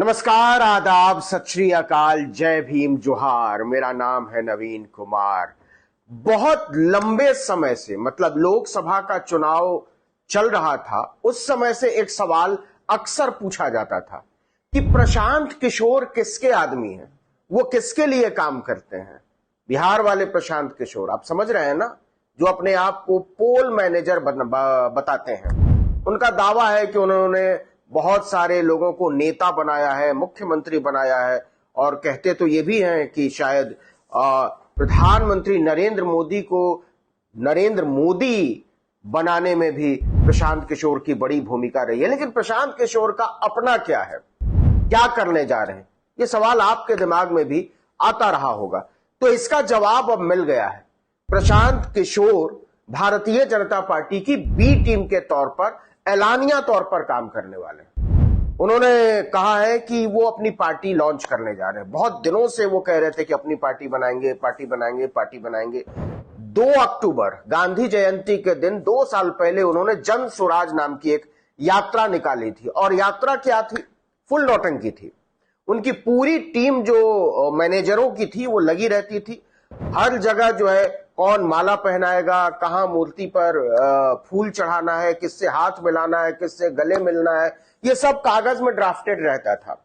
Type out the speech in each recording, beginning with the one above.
नमस्कार, आदाब, सत श्री अकाल, जय भीम, जोहार। मेरा नाम है नवीन कुमार। बहुत लंबे समय से, मतलब लोकसभा का चुनाव चल रहा था, उस समय से एक सवाल अक्सर पूछा जाता था कि प्रशांत किशोर किसके आदमी हैं, वो किसके लिए काम करते हैं। बिहार वाले प्रशांत किशोर, आप समझ रहे हैं ना, जो अपने आप को पोल मैनेजर बताते हैं। उनका दावा है कि उन्होंने बहुत सारे लोगों को नेता बनाया है, मुख्यमंत्री बनाया है, और कहते तो ये भी हैं कि शायद प्रधानमंत्री नरेंद्र मोदी को नरेंद्र मोदी बनाने में भी प्रशांत किशोर की बड़ी भूमिका रही है। लेकिन प्रशांत किशोर का अपना क्या है, क्या करने जा रहे हैं, ये सवाल आपके दिमाग में भी आता रहा होगा। तो इसका जवाब अब मिल गया है। प्रशांत किशोर भारतीय जनता पार्टी की बी टीम के तौर पर, ऐलानिया तौर पर काम करने वाले हैं। उन्होंने कहा है कि वो अपनी पार्टी लॉन्च करने जा रहे हैं। बहुत दिनों से वो कह रहे थे कि अपनी पार्टी बनाएंगे, पार्टी बनाएंगे, पार्टी बनाएंगे। 2 अक्टूबर गांधी जयंती के दिन 2 साल पहले उन्होंने जन स्वराज नाम की एक यात्रा निकाली थी, और यात्रा क्या थी, फुल नौटंकी थी। उनकी पूरी टीम जो मैनेजरों की थी वो लगी रहती थी। हर जगह जो है, कौन माला पहनाएगा, कहां मूर्ति पर फूल चढ़ाना है, किससे हाथ मिलाना है, किससे गले मिलना है, ये सब कागज में ड्राफ्टेड रहता था।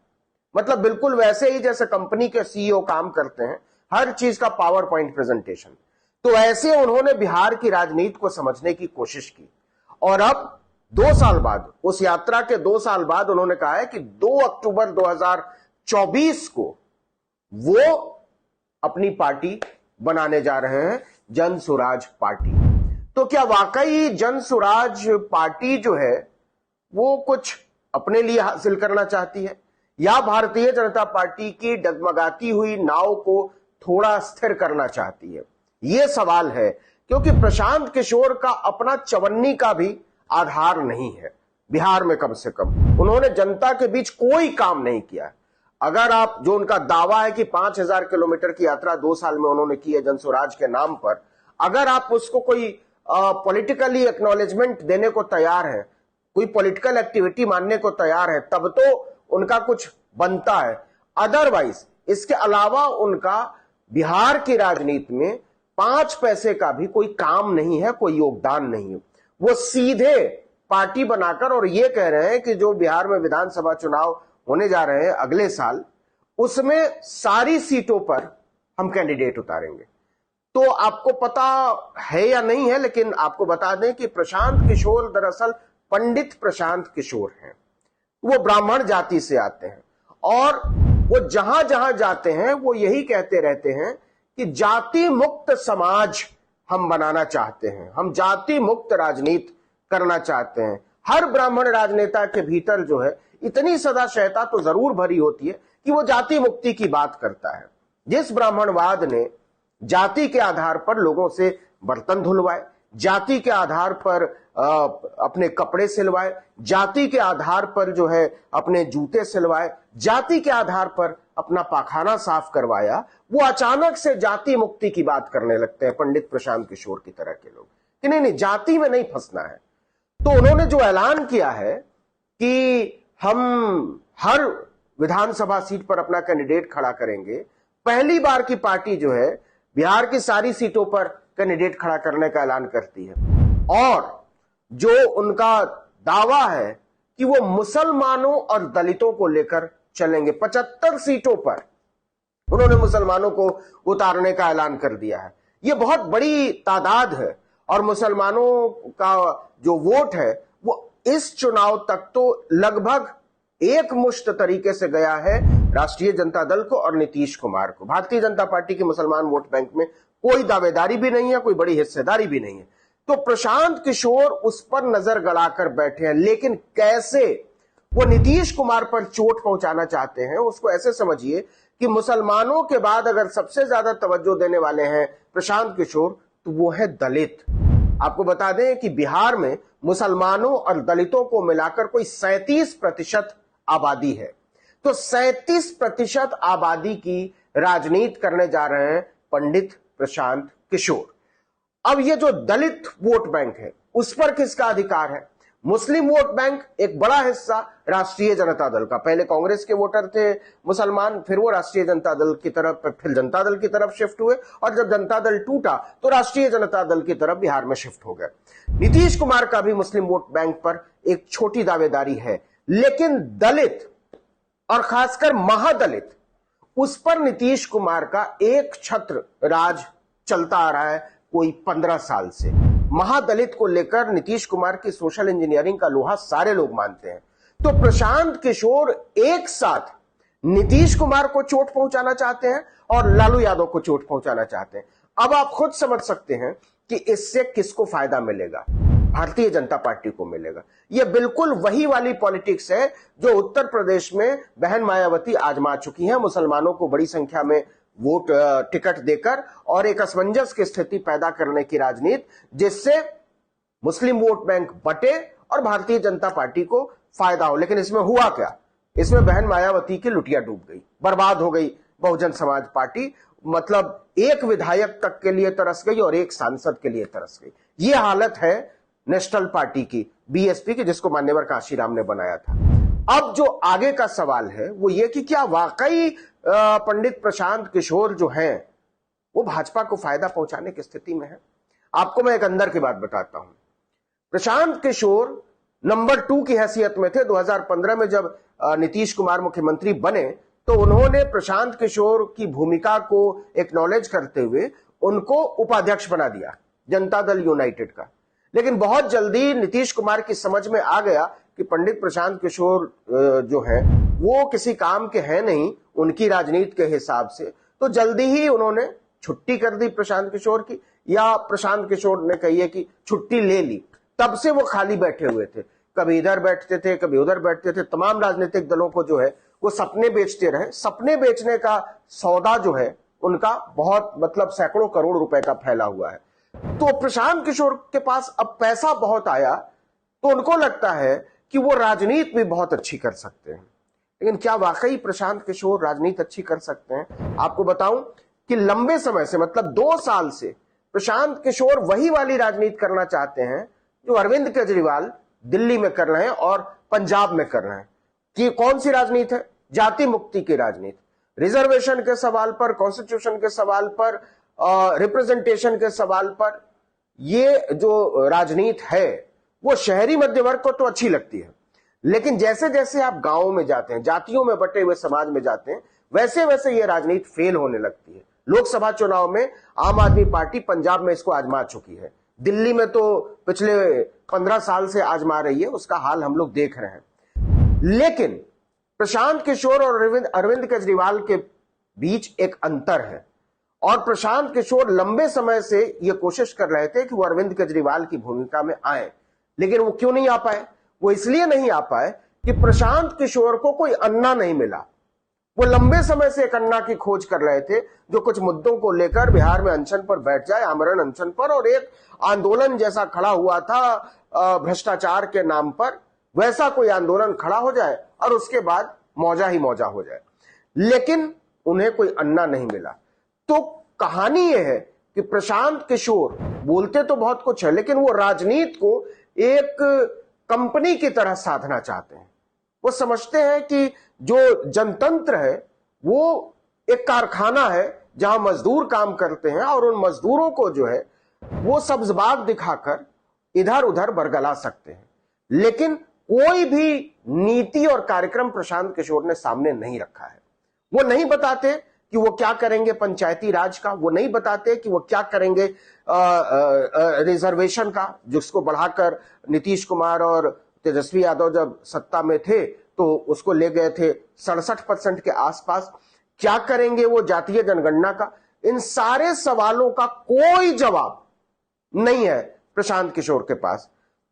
मतलब बिल्कुल वैसे ही जैसे कंपनी के सीईओ काम करते हैं, हर चीज का पावर पॉइंट प्रेजेंटेशन। तो ऐसे उन्होंने बिहार की राजनीति को समझने की कोशिश की, और अब 2 साल बाद, उस यात्रा के 2 साल बाद उन्होंने कहा है कि 2 अक्टूबर 2024 को वो अपनी पार्टी बनाने जा रहे हैं, जन स्वराज पार्टी। तो क्या वाकई जन स्वराज पार्टी जो है वो कुछ अपने लिए हासिल करना चाहती है, या भारतीय जनता पार्टी की डगमगाती हुई नाव को थोड़ा स्थिर करना चाहती है? यह सवाल है, क्योंकि प्रशांत किशोर का अपना चवन्नी का भी आधार नहीं है बिहार में। कम से कम उन्होंने जनता के बीच कोई काम नहीं किया। अगर आप, जो उनका दावा है कि 5000 किलोमीटर की यात्रा 2 साल में उन्होंने की है जन स्वराज के नाम पर, अगर आप उसको कोई पॉलिटिकली एक्नॉलेजमेंट देने को तैयार है, कोई पॉलिटिकल एक्टिविटी मानने को तैयार है, तब तो उनका कुछ बनता है। अदरवाइज, इसके अलावा उनका बिहार की राजनीति में 5 पैसे का भी कोई काम नहीं है, कोई योगदान नहीं है। वो सीधे पार्टी बनाकर और ये कह रहे हैं कि जो बिहार में विधानसभा चुनाव होने जा रहे हैं अगले साल, उसमें सारी सीटों पर हम कैंडिडेट उतारेंगे। तो आपको पता है या नहीं है, लेकिन आपको बता दें कि प्रशांत किशोर दरअसल पंडित प्रशांत किशोर हैं। वो ब्राह्मण जाति से आते हैं, और वो जहां जहां जाते हैं वो यही कहते रहते हैं कि जाति मुक्त समाज हम बनाना चाहते हैं, हम जाति मुक्त राजनीति करना चाहते हैं। हर ब्राह्मण राजनेता के भीतर जो है इतनी सदाशयता तो जरूर भरी होती है कि वो जाति मुक्ति की बात करता है। जिस ब्राह्मणवाद ने जाति के आधार पर लोगों से बर्तन धुलवाए, जाति के आधार पर अपने कपड़े सिलवाए, जाति के आधार पर जो है अपने जूते सिलवाए, जाति के आधार पर अपना पाखाना साफ करवाया, वो अचानक से जाति मुक्ति की बात करने लगते हैं, पंडित प्रशांत किशोर की तरह के लोग, कि नहीं, जाति में नहीं फंसना है। तो उन्होंने जो ऐलान किया है कि हम हर विधानसभा सीट पर अपना कैंडिडेट खड़ा करेंगे, पहली बार की पार्टी जो है बिहार की सारी सीटों पर कैंडिडेट खड़ा करने का ऐलान करती है। और जो उनका दावा है कि वो मुसलमानों और दलितों को लेकर चलेंगे, 75 सीटों पर उन्होंने मुसलमानों को उतारने का ऐलान कर दिया है। ये बहुत बड़ी तादाद है, और मुसलमानों का जो वोट है वो इस चुनाव तक तो लगभग एकमुश्त तरीके से गया है राष्ट्रीय जनता दल को और नीतीश कुमार को। भारतीय जनता पार्टी के मुसलमान वोट बैंक में कोई दावेदारी भी नहीं है, कोई बड़ी हिस्सेदारी भी नहीं है। तो प्रशांत किशोर उस पर नजर गड़ाकर बैठे हैं। लेकिन कैसे वो नीतीश कुमार पर चोट पहुंचाना चाहते हैं, उसको ऐसे समझिए कि मुसलमानों के बाद अगर सबसे ज्यादा तवज्जो देने वाले हैं प्रशांत किशोर, तो वो है दलित। आपको बता दें कि बिहार में मुसलमानों और दलितों को मिलाकर कोई 37% आबादी है। तो 37% आबादी की राजनीति करने जा रहे हैं पंडित प्रशांत किशोर। अब ये जो दलित वोट बैंक है, उस पर किसका अधिकार है? मुस्लिम वोट बैंक एक बड़ा हिस्सा राष्ट्रीय जनता दल का, पहले कांग्रेस के वोटर थे मुसलमान, फिर वो राष्ट्रीय जनता दल की तरफ, फिर जनता दल की तरफ शिफ्ट हुए, और जब जनता दल टूटा तो राष्ट्रीय जनता दल की तरफ बिहार में शिफ्ट हो गए। नीतीश कुमार का भी मुस्लिम वोट बैंक पर एक छोटी दावेदारी है, लेकिन दलित और खासकर महादलित, उस पर नीतीश कुमार का एक छत्र राज चलता आ रहा है कोई 15 साल से। महादलित को लेकर नीतीश कुमार की सोशल इंजीनियरिंग का लोहा सारे लोग मानते हैं। तो प्रशांत किशोर एक साथ नीतीश कुमार को चोट पहुंचाना चाहते हैं और लालू यादव को चोट पहुंचाना चाहते हैं। अब आप खुद समझ सकते हैं कि इससे किसको फायदा मिलेगा। भारतीय जनता पार्टी को मिलेगा। यह बिल्कुल वही वाली पॉलिटिक्स है जो उत्तर प्रदेश में बहन मायावती आजमा चुकी हैं, मुसलमानों को बड़ी संख्या में वोट टिकट देकर और एक असमंजस की स्थिति पैदा करने की राजनीति, जिससे मुस्लिम वोट बैंक बटे और भारतीय जनता पार्टी को फायदा हो। लेकिन इसमें हुआ क्या? इसमें बहन मायावती की लुटिया डूब गई, बर्बाद हो गई बहुजन समाज पार्टी। मतलब एक विधायक तक के लिए तरस गई और एक सांसद के लिए तरस गई। यह हालत है नेशनल पार्टी की, बीएसपी की, जिसको मान्यवर काशीराम ने बनाया था। अब जो आगे का सवाल है वो ये कि क्या वाकई पंडित प्रशांत किशोर जो हैं वो भाजपा को फायदा पहुंचाने की स्थिति में है? आपको मैं एक अंदर की बात बताता हूं। प्रशांत किशोर नंबर 2 की हैसियत में थे। 2015 में जब नीतीश कुमार मुख्यमंत्री बने तो उन्होंने प्रशांत किशोर की भूमिका को एक्नॉलेज करते हुए उनको उपाध्यक्ष बना दिया जनता दल यूनाइटेड का। लेकिन बहुत जल्दी नीतीश कुमार की समझ में आ गया कि पंडित प्रशांत किशोर जो है वो किसी काम के हैं नहीं उनकी राजनीति के हिसाब से, तो जल्दी ही उन्होंने छुट्टी कर दी प्रशांत किशोर की, या प्रशांत किशोर ने कही कि छुट्टी ले ली। तब से वो खाली बैठे हुए थे, कभी इधर बैठते थे कभी उधर बैठते थे। तमाम राजनीतिक दलों को जो है वो सपने बेचते रहे। सपने बेचने का सौदा जो है उनका बहुत, मतलब सैकड़ों करोड़ रुपए का फैला हुआ है। तो प्रशांत किशोर के पास अब पैसा बहुत आया तो उनको लगता है कि वो राजनीति भी बहुत अच्छी कर सकते हैं। लेकिन क्या वाकई प्रशांत किशोर राजनीति अच्छी कर सकते हैं? आपको बताऊं कि लंबे समय से, मतलब 2 साल से प्रशांत किशोर वही वाली राजनीति करना चाहते हैं जो अरविंद केजरीवाल दिल्ली में कर रहे हैं और पंजाब में कर रहे हैं। कि कौन सी राजनीति है? जाति मुक्ति की राजनीति। रिजर्वेशन के सवाल पर, कॉन्स्टिट्यूशन के सवाल पर, रिप्रेजेंटेशन के सवाल पर ये जो राजनीति है वो शहरी मध्य वर्ग को तो अच्छी लगती है, लेकिन जैसे जैसे आप गांवों में जाते हैं, जातियों में बटे हुए समाज में जाते हैं, वैसे वैसे ये राजनीति फेल होने लगती है। लोकसभा चुनाव में आम आदमी पार्टी पंजाब में इसको आजमा चुकी है, दिल्ली में तो पिछले 15 साल से आजमा रही है, उसका हाल हम लोग देख रहे हैं। लेकिन प्रशांत किशोर और अरविंद केजरीवाल के बीच एक अंतर है, और प्रशांत किशोर लंबे समय से यह कोशिश कर रहे थे कि वो अरविंद केजरीवाल की भूमिका में आए, लेकिन वो क्यों नहीं आ पाए? वो इसलिए नहीं आ पाए कि प्रशांत किशोर को कोई अन्ना नहीं मिला। वो लंबे समय से एक अन्ना की खोज कर रहे थे जो कुछ मुद्दों को लेकर बिहार में अनशन पर बैठ जाए, आमरण अनशन पर, और एक आंदोलन जैसा खड़ा हुआ था भ्रष्टाचार के नाम पर, वैसा कोई आंदोलन खड़ा हो जाए और उसके बाद मौजा ही मौजा हो जाए। लेकिन उन्हें कोई अन्ना नहीं मिला। तो कहानी यह है कि प्रशांत किशोर बोलते तो बहुत कुछ है, लेकिन वो राजनीति को एक कंपनी की तरह साधना चाहते हैं। वो समझते हैं कि जो जनतंत्र है वो एक कारखाना है जहां मजदूर काम करते हैं और उन मजदूरों को जो है वो सब्जबाग दिखाकर इधर उधर बरगला सकते हैं। लेकिन कोई भी नीति और कार्यक्रम प्रशांत किशोर ने सामने नहीं रखा है। वो नहीं बताते कि वो क्या करेंगे पंचायती राज का, वो नहीं बताते कि वो क्या करेंगे रिजर्वेशन का, जिसको बढ़ाकर नीतीश कुमार और तेजस्वी यादव जब सत्ता में थे तो उसको ले गए थे 67% के आसपास। क्या करेंगे वो जातीय जनगणना का? इन सारे सवालों का कोई जवाब नहीं है प्रशांत किशोर के पास।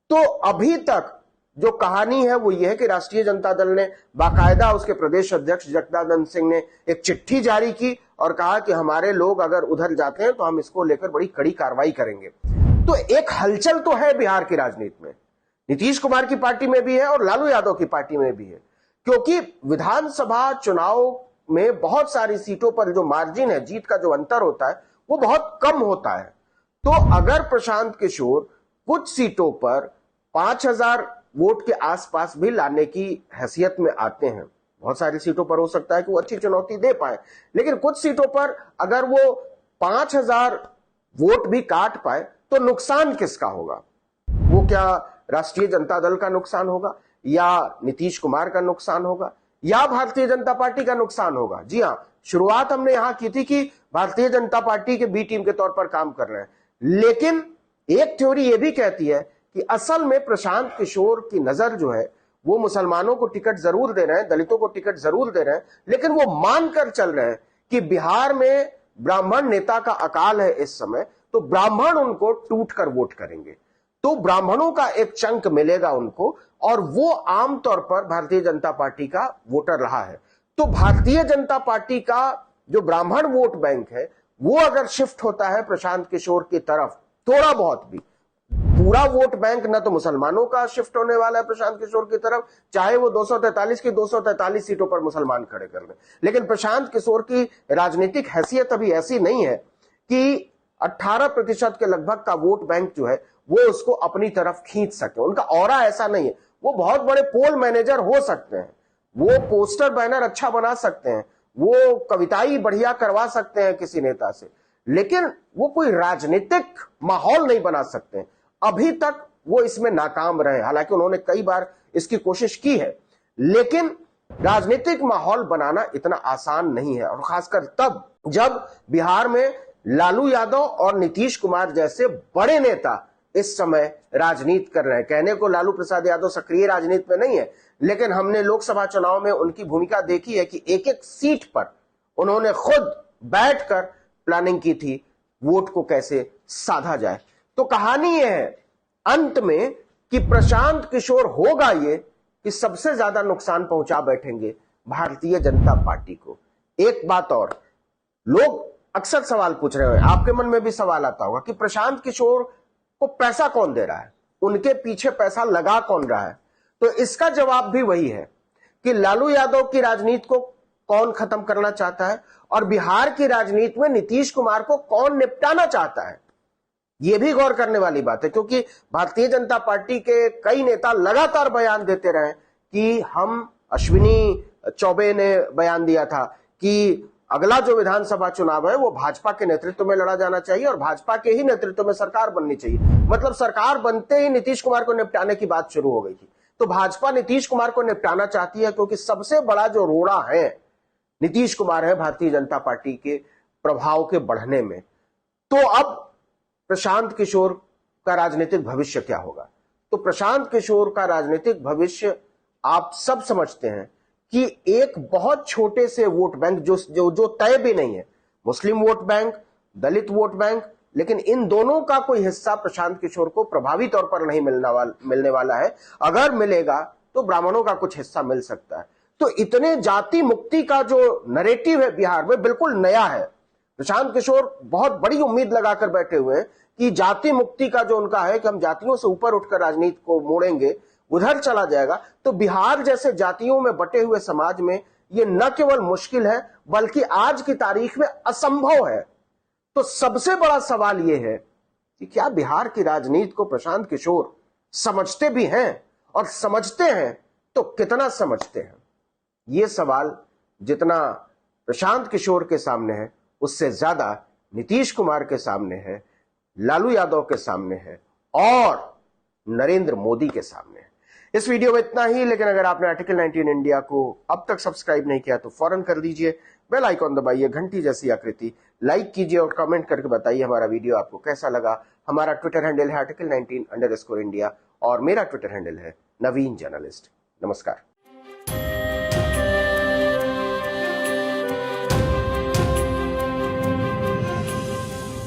तो अभी तक जो कहानी है वो ये है कि राष्ट्रीय जनता दल ने बाकायदा उसके प्रदेश अध्यक्ष जगदानंद सिंह ने एक चिट्ठी जारी की और कहा कि हमारे लोग अगर उधर जाते हैं तो हम इसको लेकर बड़ी कड़ी कार्रवाई करेंगे। तो एक हलचल तो है बिहार की राजनीति में, नीतीश कुमार की पार्टी में भी है और लालू यादव की पार्टी में भी है, क्योंकि विधानसभा चुनाव में बहुत सारी सीटों पर जो मार्जिन है, जीत का जो अंतर होता है वो बहुत कम होता है। तो अगर प्रशांत किशोर कुछ सीटों पर 5,000 वोट के आसपास भी लाने की हैसियत में आते हैं। बहुत सारी सीटों पर हो सकता है कि वो अच्छी चुनौती दे पाए, लेकिन कुछ सीटों पर अगर वो 5,000 वोट भी काट पाए तो नुकसान किसका होगा? वो क्या राष्ट्रीय जनता दल का नुकसान होगा, या नीतीश कुमार का नुकसान होगा, या भारतीय जनता पार्टी का नुकसान होगा? जी हां, शुरुआत हमने यहां की थी कि भारतीय जनता पार्टी के बी टीम के तौर पर काम कर रहे हैं, लेकिन एक थ्योरी यह भी कहती है कि असल में प्रशांत किशोर की नजर जो है वो मुसलमानों को टिकट जरूर दे रहे हैं, दलितों को टिकट जरूर दे रहे हैं, लेकिन वो मानकर चल रहे हैं कि बिहार में ब्राह्मण नेता का अकाल है इस समय, तो ब्राह्मण उनको टूट कर वोट करेंगे, तो ब्राह्मणों का एक चंक मिलेगा उनको, और वो आमतौर पर भारतीय जनता पार्टी का वोटर रहा है। तो भारतीय जनता पार्टी का जो ब्राह्मण वोट बैंक है वो अगर शिफ्ट होता है प्रशांत किशोर की तरफ, थोड़ा बहुत भी, पूरा वोट बैंक ना तो मुसलमानों का शिफ्ट होने वाला है प्रशांत किशोर की तरफ, चाहे वो 243 की 243 सीटों पर मुसलमान खड़े कर ले, लेकिन प्रशांत किशोर की राजनीतिक हैसियत अभी ऐसी नहीं है कि 18% के लगभग का वोट बैंक जो है वो उसको अपनी तरफ खींच सके। उनका ऑरा ऐसा नहीं है। वो बहुत बड़े पोल मैनेजर हो सकते हैं, वो पोस्टर बैनर अच्छा बना सकते हैं, वो कविताई बढ़िया करवा सकते हैं किसी नेता से, लेकिन वो कोई राजनीतिक माहौल नहीं बना सकते हैं। अभी तक वो इसमें नाकाम रहे, हालांकि उन्होंने कई बार इसकी कोशिश की है, लेकिन राजनीतिक माहौल बनाना इतना आसान नहीं है, और खासकर तब जब बिहार में लालू यादव और नीतीश कुमार जैसे बड़े नेता इस समय राजनीति कर रहे हैं। कहने को लालू प्रसाद यादव सक्रिय राजनीति में नहीं है, लेकिन हमने लोकसभा चुनाव में उनकी भूमिका देखी है कि एक एक सीट पर उन्होंने खुद बैठकर प्लानिंग की थी वोट को कैसे साधा जाए। तो कहानी यह है अंत में कि प्रशांत किशोर होगा ये कि सबसे ज्यादा नुकसान पहुंचा बैठेंगे भारतीय जनता पार्टी को। एक बात और, लोग अक्सर सवाल पूछ रहे हैं, आपके मन में भी सवाल आता होगा कि प्रशांत किशोर को पैसा कौन दे रहा है, उनके पीछे पैसा लगा कौन रहा है? तो इसका जवाब भी वही है कि लालू यादव की राजनीति को कौन खत्म करना चाहता है और बिहार की राजनीति में नीतीश कुमार को कौन निपटाना चाहता है। यह भी गौर करने वाली बात है, क्योंकि भारतीय जनता पार्टी के कई नेता लगातार बयान देते रहे कि हम, अश्विनी चौबे ने बयान दिया था कि अगला जो विधानसभा चुनाव है वो भाजपा के नेतृत्व में लड़ा जाना चाहिए और भाजपा के ही नेतृत्व में सरकार बननी चाहिए। मतलब सरकार बनते ही नीतीश कुमार को निपटाने की बात शुरू हो गई थी। तो भाजपा नीतीश कुमार को निपटाना चाहती है, क्योंकि सबसे बड़ा जो रोड़ा है नीतीश कुमार है भारतीय जनता पार्टी के प्रभाव के बढ़ने में। तो अब प्रशांत किशोर का राजनीतिक भविष्य क्या होगा? तो प्रशांत किशोर का राजनीतिक भविष्य आप सब समझते हैं कि एक बहुत छोटे से वोट बैंक जो तय भी नहीं है, मुस्लिम वोट बैंक, दलित वोट बैंक, लेकिन इन दोनों का कोई हिस्सा प्रशांत किशोर को प्रभावी तौर पर नहीं मिलने वाला है। अगर मिलेगा तो ब्राह्मणों का कुछ हिस्सा मिल सकता है। तो इतने जाति मुक्ति का जो नैरेटिव है बिहार में बिल्कुल नया है। प्रशांत किशोर बहुत बड़ी उम्मीद लगाकर बैठे हुए हैं कि जाति मुक्ति का जो उनका है कि हम जातियों से ऊपर उठकर राजनीति को मोड़ेंगे, उधर चला जाएगा। तो बिहार जैसे जातियों में बटे हुए समाज में यह न केवल मुश्किल है बल्कि आज की तारीख में असंभव है। तो सबसे बड़ा सवाल यह है कि क्या बिहार की राजनीति को प्रशांत किशोर समझते भी हैं, और समझते हैं तो कितना समझते हैं? यह सवाल जितना प्रशांत किशोर के सामने है उससे ज्यादा नीतीश कुमार के सामने है, लालू यादव के सामने है और नरेंद्र मोदी के सामने है। इस वीडियो में इतना ही, लेकिन अगर आपने आर्टिकल 19 इंडिया को अब तक सब्सक्राइब नहीं किया तो फौरन कर दीजिए, बेल आइकॉन दबाइए, घंटी जैसी आकृति, लाइक कीजिए और कमेंट करके बताइए हमारा वीडियो आपको कैसा लगा। हमारा ट्विटर हैंडल है article19_India और मेरा ट्विटर हैंडल है नवीन जर्नलिस्ट। नमस्कार।